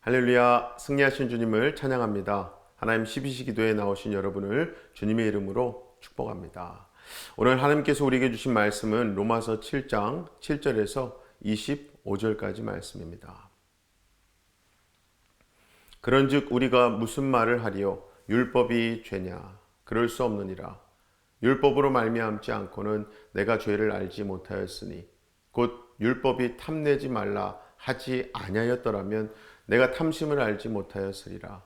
할렐루야, 승리하신 주님을 찬양합니다. 하나님 12시 기도에 나오신 여러분을 주님의 이름으로 축복합니다. 오늘 하나님께서 우리에게 주신 말씀은 로마서 7장 7절에서 25절까지 말씀입니다. 그런즉 우리가 무슨 말을 하리요? 율법이 죄냐? 그럴 수 없느니라. 율법으로 말미암지 않고는 내가 죄를 알지 못하였으니 곧 율법이 탐내지 말라 하지 아니하였더라면 내가 탐심을 알지 못하였으리라.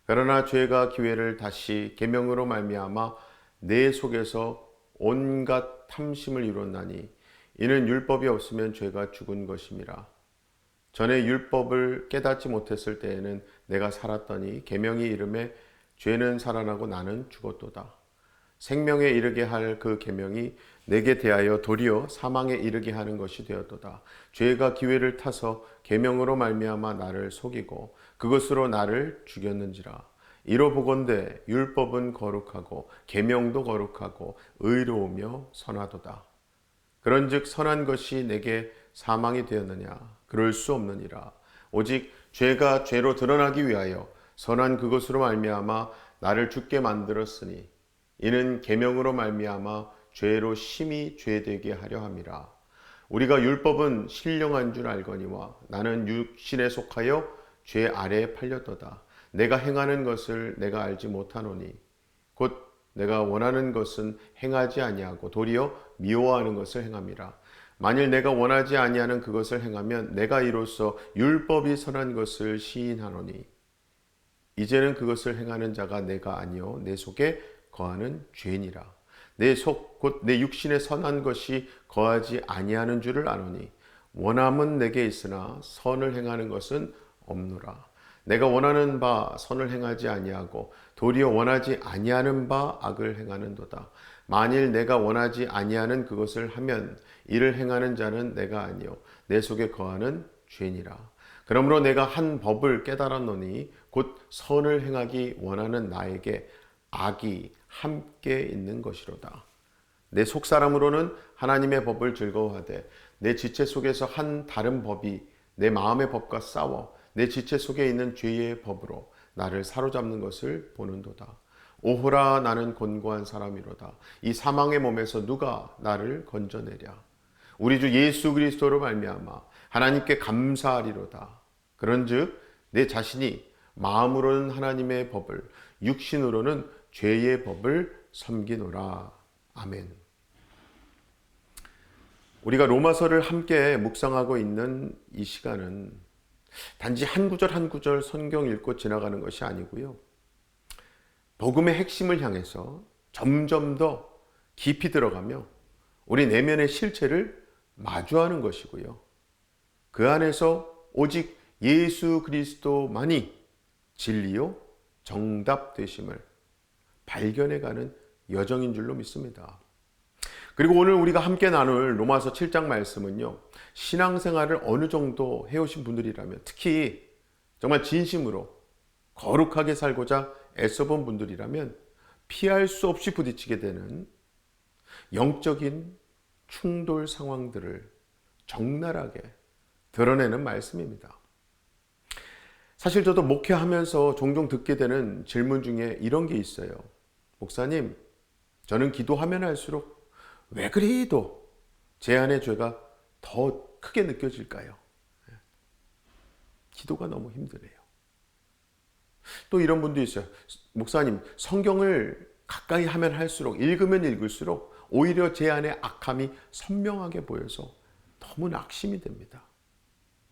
그러나 죄가 기회를 다시 계명으로 말미암아 내 속에서 온갖 탐심을 이뤘나니 이는 율법이 없으면 죄가 죽은 것임이라. 전에 율법을 깨닫지 못했을 때에는 내가 살았더니 계명이 이름에 죄는 살아나고 나는 죽었도다. 생명에 이르게 할 그 계명이 내게 대하여 도리어 사망에 이르게 하는 것이 되었도다. 죄가 기회를 타서 계명으로 말미암아 나를 속이고 그것으로 나를 죽였는지라. 이로 보건대 율법은 거룩하고 계명도 거룩하고 의로우며 선하도다. 그런즉 선한 것이 내게 사망이 되었느냐? 그럴 수 없느니라. 오직 죄가 죄로 드러나기 위하여 선한 그것으로 말미암아 나를 죽게 만들었으니 이는 계명으로 말미암아 죄로 심히 죄되게 하려 함이라. 우리가 율법은 신령한 줄 알거니와 나는 육신에 속하여 죄 아래에 팔렸도다. 내가 행하는 것을 내가 알지 못하노니 곧 내가 원하는 것은 행하지 아니하고 도리어 미워하는 것을 행함이라. 만일 내가 원하지 아니하는 그것을 행하면 내가 이로써 율법이 선한 것을 시인하노니 이제는 그것을 행하는 자가 내가 아니요 내 속에 거하는 죄니라. 내 속 곧 내 육신에 선한 것이 거하지 아니하는 줄을 아노니 원함은 내게 있으나 선을 행하는 것은 없노라. 내가 원하는 바 선을 행하지 아니하고 도리어 원하지 아니하는 바 악을 행하는도다. 만일 내가 원하지 아니하는 그것을 하면 이를 행하는 자는 내가 아니요 내 속에 거하는 죄니라. 그러므로 내가 한 법을 깨달았노니 곧 선을 행하기 원하는 나에게 악이 함께 있는 것이로다. 내 속사람으로는 하나님의 법을 즐거워하되 내 지체 속에서 한 다른 법이 내 마음의 법과 싸워 내 지체 속에 있는 죄의 법으로 나를 사로잡는 것을 보는도다. 오호라 나는 곤고한 사람이로다. 이 사망의 몸에서 누가 나를 건져내랴. 우리 주 예수 그리스도로 말미암아 하나님께 감사하리로다. 그런즉 내 자신이 마음으로는 하나님의 법을 육신으로는 죄의 법을 섬기노라. 아멘. 우리가 로마서를 함께 묵상하고 있는 이 시간은 단지 한 구절 한 구절 성경 읽고 지나가는 것이 아니고요. 복음의 핵심을 향해서 점점 더 깊이 들어가며 우리 내면의 실체를 마주하는 것이고요. 그 안에서 오직 예수 그리스도만이 진리요 정답 되심을 발견해가는 여정인 줄로 믿습니다. 그리고 오늘 우리가 함께 나눌 로마서 7장 말씀은요, 신앙생활을 어느 정도 해오신 분들이라면, 특히 정말 진심으로 거룩하게 살고자 애써본 분들이라면 피할 수 없이 부딪히게 되는 영적인 충돌 상황들을 적나라하게 드러내는 말씀입니다. 사실 저도 목회하면서 종종 듣게 되는 질문 중에 이런 게 있어요. 목사님, 저는 기도하면 할수록 왜 그리도 제 안의 죄가 더 크게 느껴질까요? 기도가 너무 힘드네요. 또 이런 분도 있어요. 목사님, 성경을 가까이 하면 할수록, 읽으면 읽을수록 오히려 제 안의 악함이 선명하게 보여서 너무 낙심이 됩니다.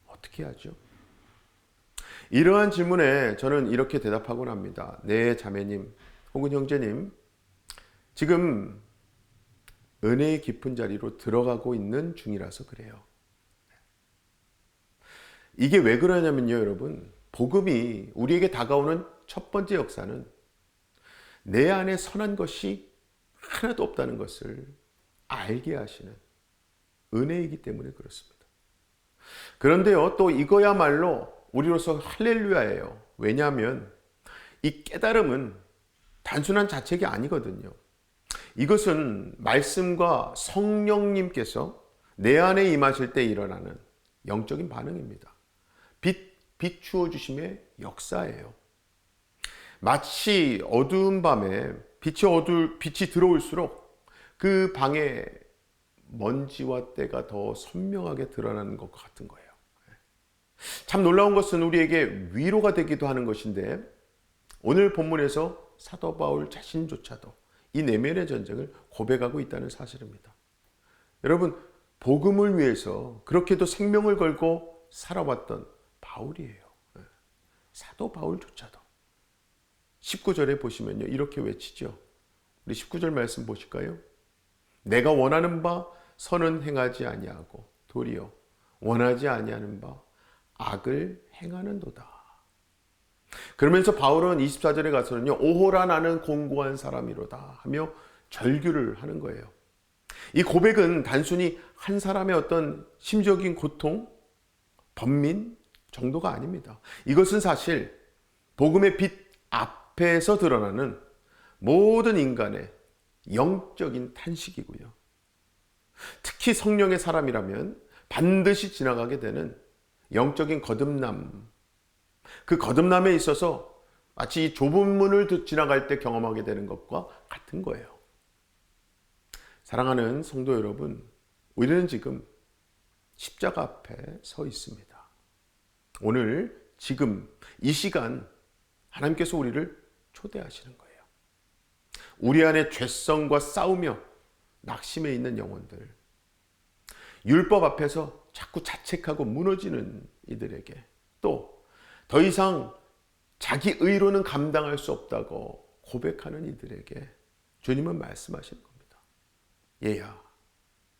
어떻게 하죠? 이러한 질문에 저는 이렇게 대답하곤 합니다. 네, 자매님 혹은 형제님, 지금 은혜의 깊은 자리로 들어가고 있는 중이라서 그래요. 이게 왜 그러냐면요, 여러분. 복음이 우리에게 다가오는 첫 번째 역사는 내 안에 선한 것이 하나도 없다는 것을 알게 하시는 은혜이기 때문에 그렇습니다. 그런데요, 또 이거야말로 우리로서 할렐루야예요. 왜냐하면 이 깨달음은 단순한 자책이 아니거든요. 이것은 말씀과 성령님께서 내 안에 임하실 때 일어나는 영적인 반응입니다. 비추어 주심의 역사예요. 마치 어두운 밤에 빛이 들어올수록 그 방에 먼지와 때가 더 선명하게 드러나는 것과 같은 거예요. 참 놀라운 것은 우리에게 위로가 되기도 하는 것인데, 오늘 본문에서 사도 바울 자신조차도 이 내면의 전쟁을 고백하고 있다는 사실입니다. 여러분, 복음을 위해서 그렇게도 생명을 걸고 살아왔던 바울이에요. 사도 바울조차도 19절에 보시면요, 이렇게 외치죠. 우리 19절 말씀 보실까요? 내가 원하는 바 선은 행하지 아니하고 도리어 원하지 아니하는 바 악을 행하는도다. 그러면서 바울은 24절에 가서는요, 오호라 나는 공고한 사람이로다 하며 절규를 하는 거예요. 이 고백은 단순히 한 사람의 어떤 심적인 고통, 번민 정도가 아닙니다. 이것은 사실 복음의 빛 앞에서 드러나는 모든 인간의 영적인 탄식이고요. 특히 성령의 사람이라면 반드시 지나가게 되는 영적인 거듭남, 그 거듭남에 있어서 마치 이 좁은 문을 지나갈 때 경험하게 되는 것과 같은 거예요. 사랑하는 성도 여러분, 우리는 지금 십자가 앞에 서 있습니다. 오늘 지금 이 시간 하나님께서 우리를 초대하시는 거예요. 우리 안에 죄성과 싸우며 낙심해 있는 영혼들, 율법 앞에서 자꾸 자책하고 무너지는 이들에게, 또 더 이상 자기 의로는 감당할 수 없다고 고백하는 이들에게 주님은 말씀하시는 겁니다. 얘야,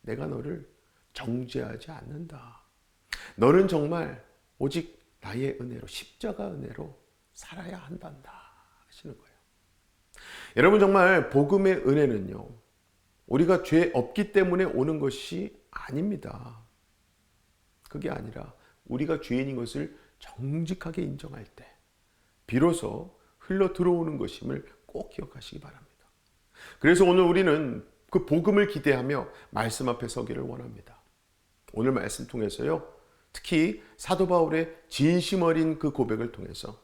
내가 너를 정죄하지 않는다. 너는 정말 오직 나의 은혜로, 십자가 은혜로 살아야 한단다 하시는 거예요. 여러분, 정말 복음의 은혜는요, 우리가 죄 없기 때문에 오는 것이 아닙니다. 그게 아니라 우리가 죄인인 것을 정직하게 인정할 때 비로소 흘러 들어오는 것임을 꼭 기억하시기 바랍니다. 그래서 오늘 우리는 그 복음을 기대하며 말씀 앞에 서기를 원합니다. 오늘 말씀 통해서요, 특히 사도 바울의 진심 어린 그 고백을 통해서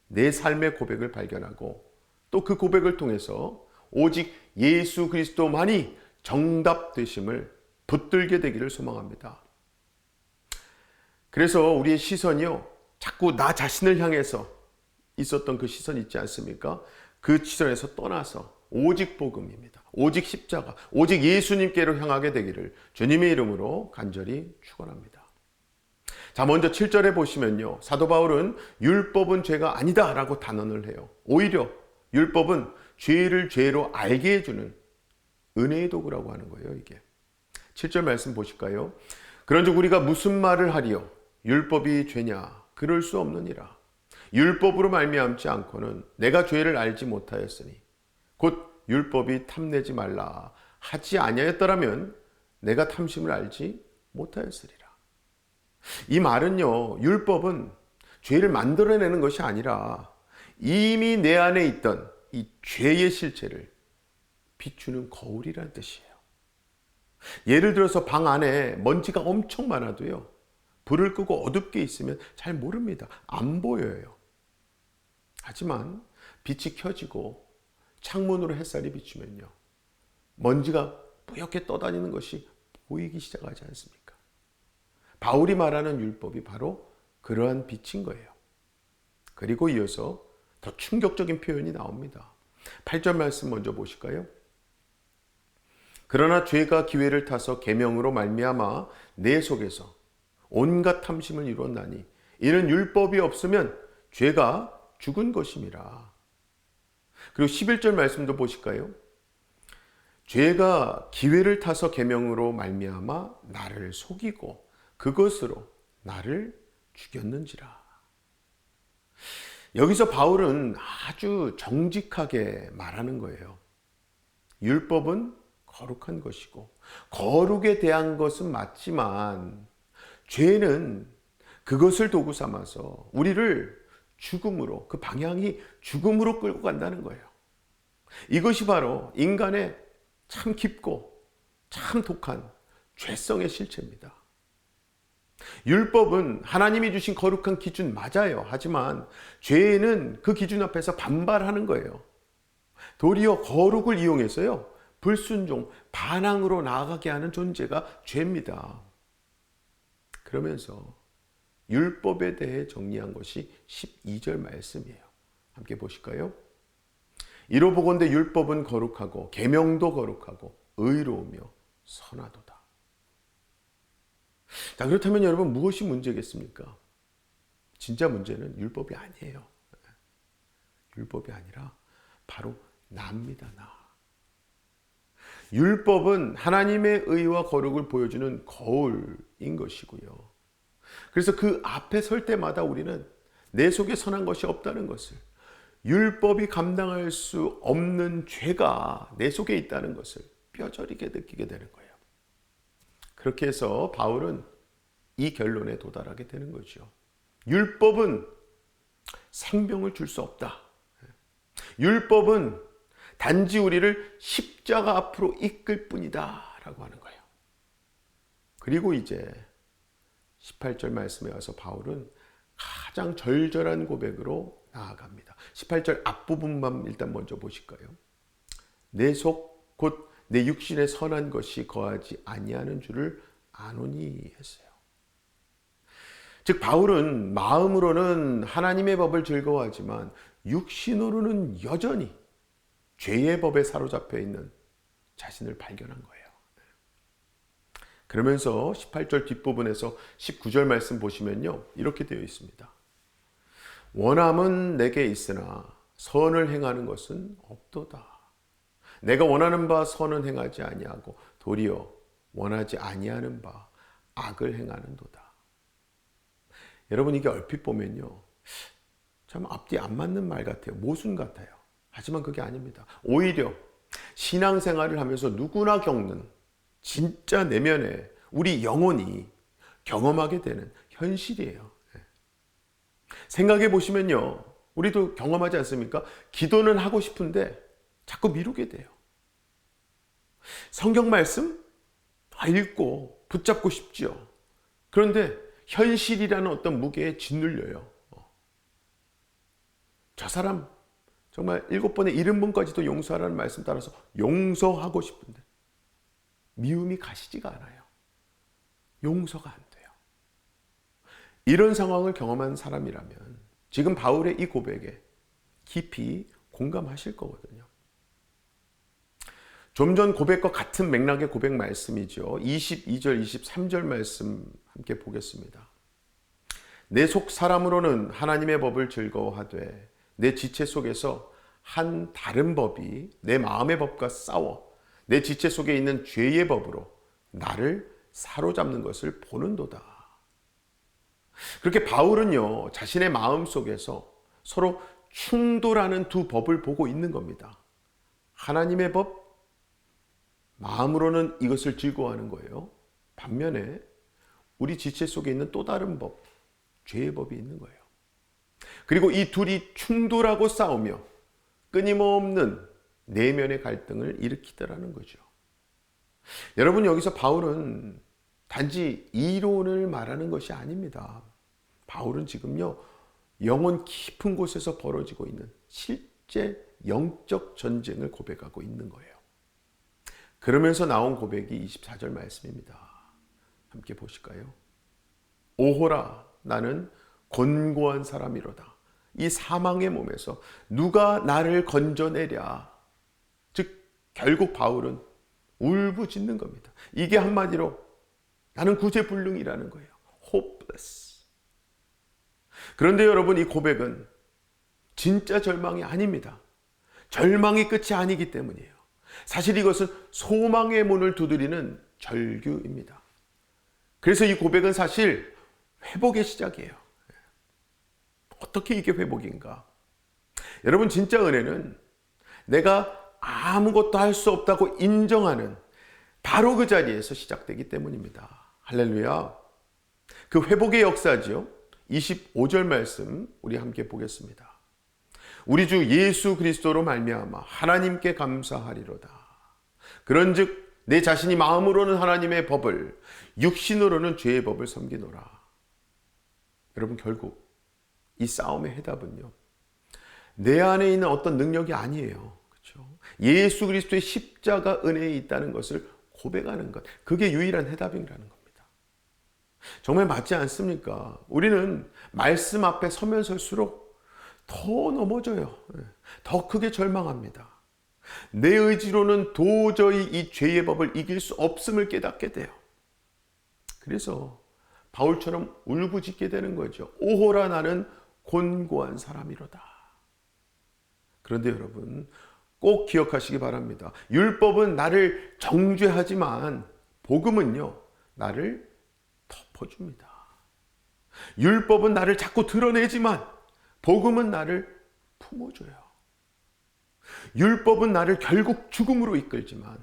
내 삶의 고백을 발견하고, 또 그 고백을 통해서 오직 예수 그리스도만이 정답 되심을 붙들게 되기를 소망합니다. 그래서 우리의 시선이요, 자꾸 나 자신을 향해서 있었던 그 시선 있지 않습니까? 그 시선에서 떠나서 오직 복음입니다. 오직 십자가, 오직 예수님께로 향하게 되기를 주님의 이름으로 간절히 축원합니다. 자, 먼저 7절에 보시면요, 사도 바울은 율법은 죄가 아니다 라고 단언을 해요. 오히려 율법은 죄를 죄로 알게 해주는 은혜의 도구라고 하는 거예요. 이게 7절 말씀 보실까요? 그런즉 우리가 무슨 말을 하리요? 율법이 죄냐? 그럴 수 없느니라. 율법으로 말미암지 않고는 내가 죄를 알지 못하였으니 곧 율법이 탐내지 말라 하지 아니하였더라면 내가 탐심을 알지 못하였으리라. 이 말은요, 율법은 죄를 만들어내는 것이 아니라 이미 내 안에 있던 이 죄의 실체를 비추는 거울이라는 뜻이에요. 예를 들어서 방 안에 먼지가 엄청 많아도요, 불을 끄고 어둡게 있으면 잘 모릅니다. 안 보여요. 하지만 빛이 켜지고 창문으로 햇살이 비추면요, 먼지가 뿌옇게 떠다니는 것이 보이기 시작하지 않습니까? 바울이 말하는 율법이 바로 그러한 빛인 거예요. 그리고 이어서 더 충격적인 표현이 나옵니다. 8절 말씀 먼저 보실까요? 그러나 죄가 기회를 타서 계명으로 말미암아 내 속에서 온갖 탐심을 이루었나니 이는 율법이 없으면 죄가 죽은 것임이라. 그리고 11절 말씀도 보실까요? 죄가 기회를 타서 계명으로 말미암아 나를 속이고 그것으로 나를 죽였는지라. 여기서 바울은 아주 정직하게 말하는 거예요. 율법은 거룩한 것이고 거룩에 대한 것은 맞지만 죄는 그것을 도구 삼아서 우리를 죽음으로, 그 방향이 죽음으로 끌고 간다는 거예요. 이것이 바로 인간의 참 깊고 참 독한 죄성의 실체입니다. 율법은 하나님이 주신 거룩한 기준 맞아요. 하지만 죄는 그 기준 앞에서 반발하는 거예요. 도리어 거룩을 이용해서요, 불순종, 반항으로 나아가게 하는 존재가 죄입니다. 그러면서 율법에 대해 정리한 것이 12절 말씀이에요. 함께 보실까요? 이로보건대 율법은 거룩하고 계명도 거룩하고 의로우며 선하도다. 자, 그렇다면 여러분, 무엇이 문제겠습니까? 진짜 문제는 율법이 아니에요. 율법이 아니라 바로 나입니다. 나. 율법은 하나님의 의와 거룩을 보여주는 거울인 것이고요. 그래서 그 앞에 설 때마다 우리는 내 속에 선한 것이 없다는 것을, 율법이 감당할 수 없는 죄가 내 속에 있다는 것을 뼈저리게 느끼게 되는 거예요. 그렇게 해서 바울은 이 결론에 도달하게 되는 거죠. 율법은 생명을 줄 수 없다. 율법은 단지 우리를 십자가 앞으로 이끌 뿐이다 라고 하는 거예요. 그리고 이제 18절 말씀에 와서 바울은 가장 절절한 고백으로 나아갑니다. 18절 앞부분만 일단 먼저 보실까요? 내 속 곧 내 육신에 선한 것이 거하지 아니하는 줄을 아노니 했어요. 즉 바울은 마음으로는 하나님의 법을 즐거워하지만 육신으로는 여전히 죄의 법에 사로잡혀 있는 자신을 발견한 거예요. 그러면서 18절 뒷부분에서 19절 말씀 보시면요, 이렇게 되어 있습니다. 원함은 내게 있으나 선을 행하는 것은 없도다. 내가 원하는 바 선은 행하지 아니하고 도리어 원하지 아니하는 바 악을 행하는도다. 여러분, 이게 얼핏 보면요, 참 앞뒤 안 맞는 말 같아요. 모순 같아요. 하지만 그게 아닙니다. 오히려 신앙생활을 하면서 누구나 겪는 진짜 내면에 우리 영혼이 경험하게 되는 현실이에요. 생각해 보시면요, 우리도 경험하지 않습니까? 기도는 하고 싶은데 자꾸 미루게 돼요. 성경 말씀 읽고 붙잡고 싶죠. 그런데 현실이라는 어떤 무게에 짓눌려요. 저 사람 정말 7번의 70번까지도 용서하라는 말씀 따라서 용서하고 싶은데 미움이 가시지가 않아요. 용서가 안 돼요. 이런 상황을 경험한 사람이라면 지금 바울의 이 고백에 깊이 공감하실 거거든요. 좀 전 고백과 같은 맥락의 고백 말씀이죠. 22절, 23절 말씀 함께 보겠습니다. 내 속 사람으로는 하나님의 법을 즐거워하되 내 지체 속에서 한 다른 법이 내 마음의 법과 싸워 내 지체 속에 있는 죄의 법으로 나를 사로잡는 것을 보는도다. 그렇게 바울은요, 자신의 마음 속에서 서로 충돌하는 두 법을 보고 있는 겁니다. 하나님의 법, 마음으로는 이것을 즐거워하는 거예요. 반면에 우리 지체 속에 있는 또 다른 법, 죄의 법이 있는 거예요. 그리고 이 둘이 충돌하고 싸우며 끊임없는 내면의 갈등을 일으키더라는 거죠. 여러분, 여기서 바울은 단지 이론을 말하는 것이 아닙니다. 바울은 지금요, 영혼 깊은 곳에서 벌어지고 있는 실제 영적 전쟁을 고백하고 있는 거예요. 그러면서 나온 고백이 24절 말씀입니다. 함께 보실까요? 오호라, 나는 곤고한 사람이로다. 이 사망의 몸에서 누가 나를 건져내랴. 즉 결국 바울은 울부짖는 겁니다. 이게 한마디로 나는 구제불능이라는 거예요. hopeless. 그런데 여러분, 이 고백은 진짜 절망이 아닙니다. 절망이 끝이 아니기 때문이에요. 사실 이것은 소망의 문을 두드리는 절규입니다. 그래서 이 고백은 사실 회복의 시작이에요. 어떻게 이게 회복인가? 여러분, 진짜 은혜는 내가 아무것도 할 수 없다고 인정하는 바로 그 자리에서 시작되기 때문입니다. 할렐루야. 그 회복의 역사죠. 25절 말씀 우리 함께 보겠습니다. 우리 주 예수 그리스도로 말미암아 하나님께 감사하리로다. 그런즉 내 자신이 마음으로는 하나님의 법을, 육신으로는 죄의 법을 섬기노라. 여러분, 결국 이 싸움의 해답은요, 내 안에 있는 어떤 능력이 아니에요. 그렇죠? 예수 그리스도의 십자가 은혜에 있다는 것을 고백하는 것, 그게 유일한 해답이라는 겁니다. 정말 맞지 않습니까? 우리는 말씀 앞에 서면 설수록 더 넘어져요. 더 크게 절망합니다. 내 의지로는 도저히 이 죄의 법을 이길 수 없음을 깨닫게 돼요. 그래서 바울처럼 울부짖게 되는 거죠. 오호라 나는 곤고한 사람이로다. 그런데 여러분, 꼭 기억하시기 바랍니다. 율법은 나를 정죄하지만 복음은요, 나를 덮어줍니다. 율법은 나를 자꾸 드러내지만 복음은 나를 품어줘요. 율법은 나를 결국 죽음으로 이끌지만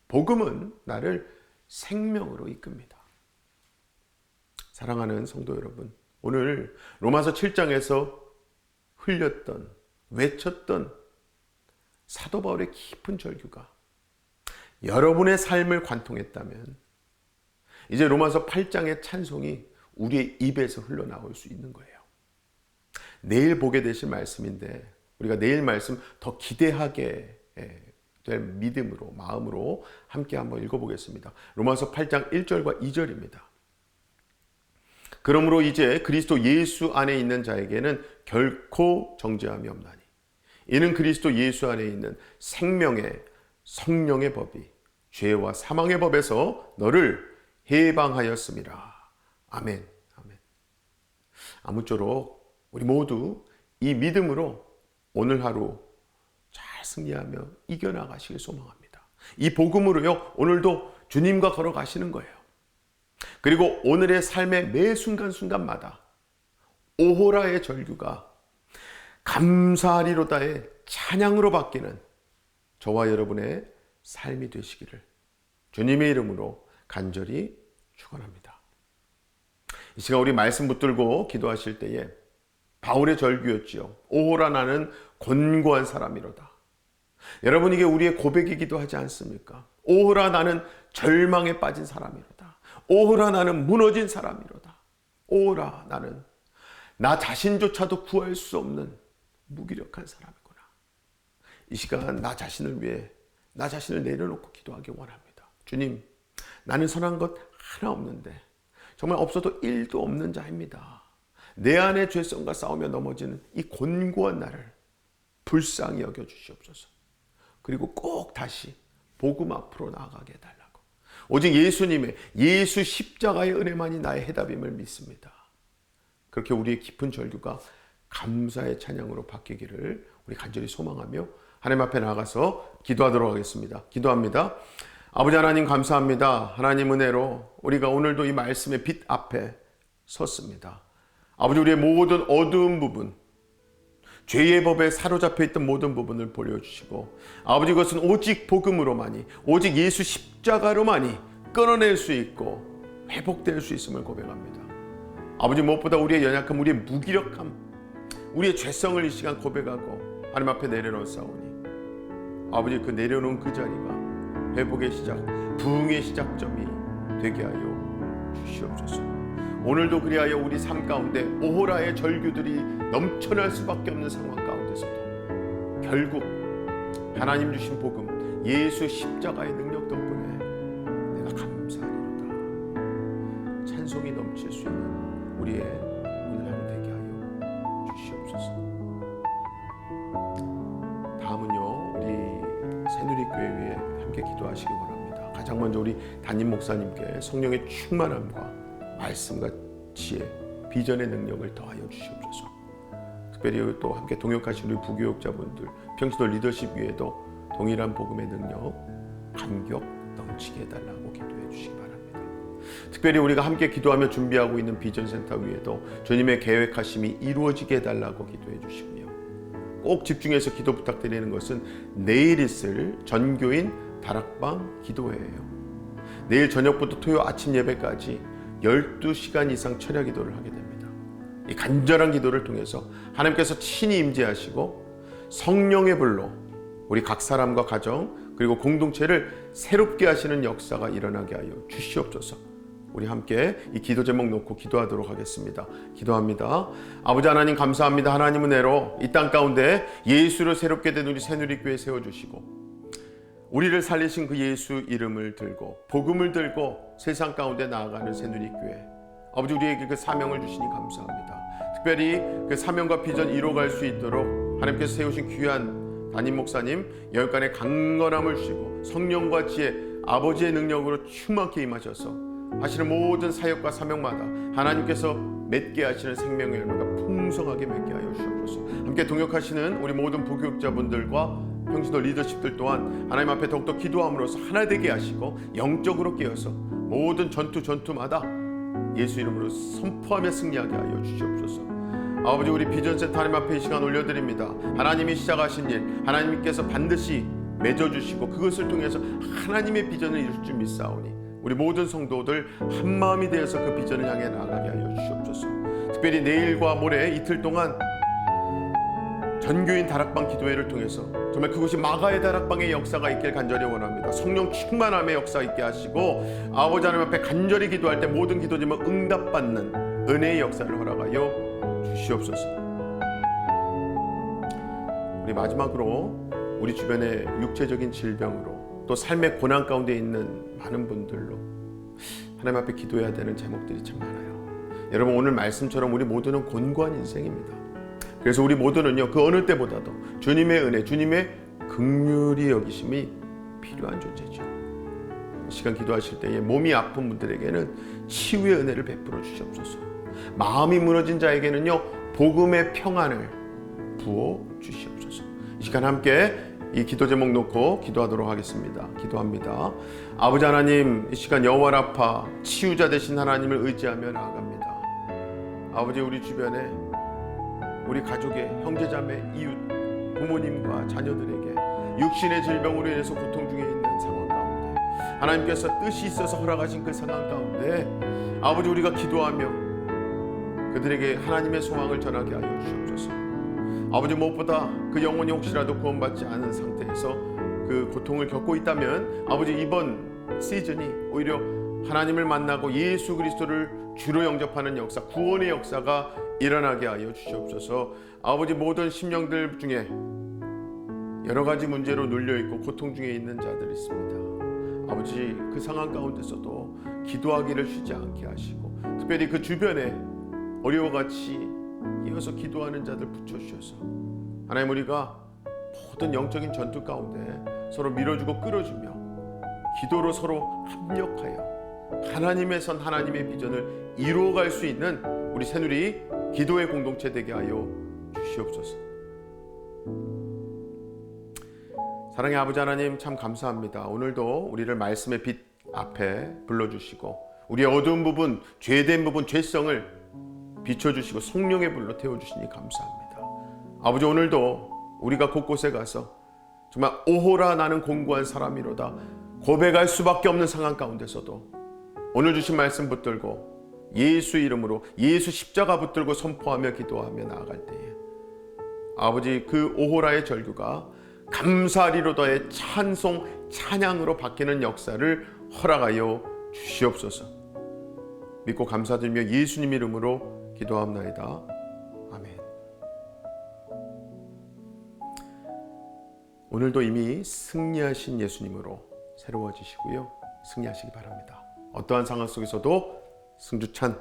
복음은 나를 생명으로 이끕니다. 사랑하는 성도 여러분, 오늘 로마서 7장에서 흘렸던, 외쳤던 사도 바울의 깊은 절규가 여러분의 삶을 관통했다면 이제 로마서 8장의 찬송이 우리의 입에서 흘러나올 수 있는 거예요. 내일 보게 되실 말씀인데 우리가 내일 말씀 더 기대하게 될 믿음으로, 마음으로 함께 한번 읽어보겠습니다. 로마서 8장 1절과 2절입니다. 그러므로 이제 그리스도 예수 안에 있는 자에게는 결코 정죄함이 없나니 이는 그리스도 예수 안에 있는 생명의 성령의 법이 죄와 사망의 법에서 너를 해방하였음이라. 아멘. 아멘. 아무쪼록 우리 모두 이 믿음으로 오늘 하루 잘 승리하며 이겨나가시길 소망합니다. 이 복음으로요, 오늘도 주님과 걸어가시는 거예요. 그리고 오늘의 삶의 매 순간순간마다 오호라의 절규가 감사하리로다의 찬양으로 바뀌는 저와 여러분의 삶이 되시기를 주님의 이름으로 간절히 축원합니다. 이 시간 우리 말씀 붙들고 기도하실 때에 바울의 절규였지요. 오호라 나는 곤고한 사람이로다. 여러분, 이게 우리의 고백이기도 하지 않습니까? 오호라 나는 절망에 빠진 사람이로다. 오호라 나는 무너진 사람이로다. 오호라 나는 나 자신조차도 구할 수 없는 무기력한 사람이구나. 이 시간 나 자신을 위해 나 자신을 내려놓고 기도하기 원합니다. 주님, 나는 선한 것 하나 없는데 정말 없어도 1도 없는 자입니다. 내 안의 죄성과 싸우며 넘어지는 이 곤고한 나를 불쌍히 여겨주시옵소서. 그리고 꼭 다시 복음 앞으로 나아가게 해달라고. 오직 예수님의 예수 십자가의 은혜만이 나의 해답임을 믿습니다. 그렇게 우리의 깊은 절규가 감사의 찬양으로 바뀌기를 우리 간절히 소망하며 하나님 앞에 나가서 기도하도록 하겠습니다. 기도합니다. 아버지 하나님, 감사합니다. 하나님 은혜로 우리가 오늘도 이 말씀의 빛 앞에 섰습니다. 아버지, 우리의 모든 어두운 부분, 죄의 법에 사로잡혀 있던 모든 부분을 보여주시고, 아버지, 그것은 오직 복음으로만이, 오직 예수 십자가로만이 끊어낼 수 있고 회복될 수 있음을 고백합니다. 아버지, 무엇보다 우리의 연약함, 우리의 무기력함, 우리의 죄성을 이 시간 고백하고 하나님 앞에 내려놓사오니, 아버지, 그 내려놓은 그 자리가 회복의 시작, 부흥의 시작점이 되게 하여 주시옵소서. 오늘도 그리하여 우리 삶 가운데 오호라의 절규들이 넘쳐날 수밖에 없는 상황 가운데서도 결국 하나님 주신 복음, 예수 십자가의 능력 덕분에 내가 감사하리로다. 찬송이 넘칠 수 있는 우리의 오늘 하루 되게 하여 주시옵소서. 다음은요, 우리 새누리교회 위해 함께 기도하시기 바랍니다. 가장 먼저 우리 담임 목사님께 성령의 충만함과 말씀과 지혜, 비전의 능력을 더하여 주시옵소서. 특별히 또 함께 동역하신 우리 부교육자분들, 평신도 리더십 위에도 동일한 복음의 능력, 감격 넘치게 해달라고 기도해 주시기 바랍니다. 특별히 우리가 함께 기도하며 준비하고 있는 비전센터 위에도 주님의 계획하심이 이루어지게 해달라고 기도해 주시고요. 꼭 집중해서 기도 부탁드리는 것은 내일 있을 전교인 다락방 기도회예요. 내일 저녁부터 토요 아침 예배까지 12시간 이상 철야 기도를 하게 됩니다. 이 간절한 기도를 통해서 하나님께서 친히 임재하시고 성령의 불로 우리 각 사람과 가정 그리고 공동체를 새롭게 하시는 역사가 일어나게 하여 주시옵소서. 우리 함께 이 기도 제목 놓고 기도하도록 하겠습니다. 기도합니다. 아버지 하나님 감사합니다. 하나님은 은혜로 이 땅 가운데 예수로 새롭게 된 우리 새누리교회 세워주시고 우리를 살리신 그 예수 이름을 들고 복음을 들고 세상 가운데 나아가는 새누리교회, 아버지 우리에게 그 사명을 주시니 감사합니다. 특별히 그 사명과 비전 이루어갈 수 있도록 하나님께서 세우신 귀한 담임 목사님 열간의 강건함을 주시고 성령과 지혜 아버지의 능력으로 충만케 임하셔서 하시는 모든 사역과 사명마다 하나님께서 맺게 하시는 생명의 열매가 풍성하게 맺게 하여 주옵소서. 함께 동역하시는 우리 모든 부교육자분들과 평신도 리더십들 또한 하나님 앞에 더욱더 기도함으로써 하나 되게 하시고 영적으로 깨어서 모든 전투마다 예수 이름으로 선포하며 승리하게 하여 주시옵소서. 아버지 우리 비전센터 하나님 앞에 이 시간 올려드립니다. 하나님이 시작하신 일 하나님께서 반드시 맺어주시고 그것을 통해서 하나님의 비전을 이룰 줄 믿사오니 우리 모든 성도들 한마음이 되어서 그 비전을 향해 나아가게 하여 주시옵소서. 특별히 내일과 모레 이틀 동안 전교인 다락방 기도회를 통해서 정말 그곳이 마가의 다락방의 역사가 있길 간절히 원합니다. 성령 충만함의 역사 있게 하시고 아버지 하나님 앞에 간절히 기도할 때 모든 기도 제목 응답받는 은혜의 역사를 허락하여 주시옵소서. 우리 마지막으로 우리 주변의 육체적인 질병으로 또 삶의 고난 가운데 있는 많은 분들로 하나님 앞에 기도해야 되는 제목들이 참 많아요. 여러분 오늘 말씀처럼 우리 모두는 곤고한 인생입니다. 그래서 우리 모두는요 그 어느 때보다도 주님의 은혜, 주님의 긍휼히 여기심이 필요한 존재죠. 시간 기도하실 때에 몸이 아픈 분들에게는 치유의 은혜를 베풀어 주시옵소서. 마음이 무너진 자에게는요 복음의 평안을 부어 주시옵소서. 이 시간 함께 이 기도 제목 놓고 기도하도록 하겠습니다. 기도합니다. 아버지 하나님, 이 시간 여호와 라파 치유자 되신 하나님을 의지하며 나아갑니다. 아버지 우리 주변에 우리 가족의 형제자매, 이웃, 부모님과 자녀들에게 육신의 질병으로 인해서 고통 중에 있는 상황 가운데 하나님께서 뜻이 있어서 허락하신 그 상황 가운데 아버지 우리가 기도하며 그들에게 하나님의 소망을 전하게 하여 주시옵소서. 아버지 무엇보다 그 영혼이 혹시라도 구원받지 않은 상태에서 그 고통을 겪고 있다면 아버지 이번 시즌이 오히려 하나님을 만나고 예수 그리스도를 주로 영접하는 역사, 구원의 역사가 일어나게 하여 주시옵소서. 아버지 모든 심령들 중에 여러 가지 문제로 눌려있고 고통 중에 있는 자들이 있습니다. 아버지 그 상황 가운데서도 기도하기를 쉬지 않게 하시고 특별히 그 주변에 어려워같이 이어서 기도하는 자들 붙여주셔서 하나님 우리가 모든 영적인 전투 가운데 서로 밀어주고 끌어주며 기도로 서로 합력하여 하나님의 선 하나님의 비전을 이루어갈 수 있는 우리 새누리 기도의 공동체 되게 하여 주시옵소서. 사랑의 아버지 하나님 참 감사합니다. 오늘도 우리를 말씀의 빛 앞에 불러주시고 우리의 어두운 부분, 죄된 부분, 죄성을 비춰주시고 성령의 불로 태워주시니 감사합니다. 아버지 오늘도 우리가 곳곳에 가서 정말 오호라 나는 공고한 사람이로다 고백할 수밖에 없는 상황 가운데서도 오늘 주신 말씀 붙들고 예수 이름으로 예수 십자가 붙들고 선포하며 기도하며 나아갈 때에 아버지 그 오호라의 절규가 감사리로다의 찬송 찬양으로 바뀌는 역사를 허락하여 주시옵소서. 믿고 감사드리며 예수님 이름으로 기도합나이다. 아멘. 오늘도 이미 승리하신 예수님으로 새로워지시고요. 승리하시기 바랍니다. 어떠한 상황 속에서도 승주찬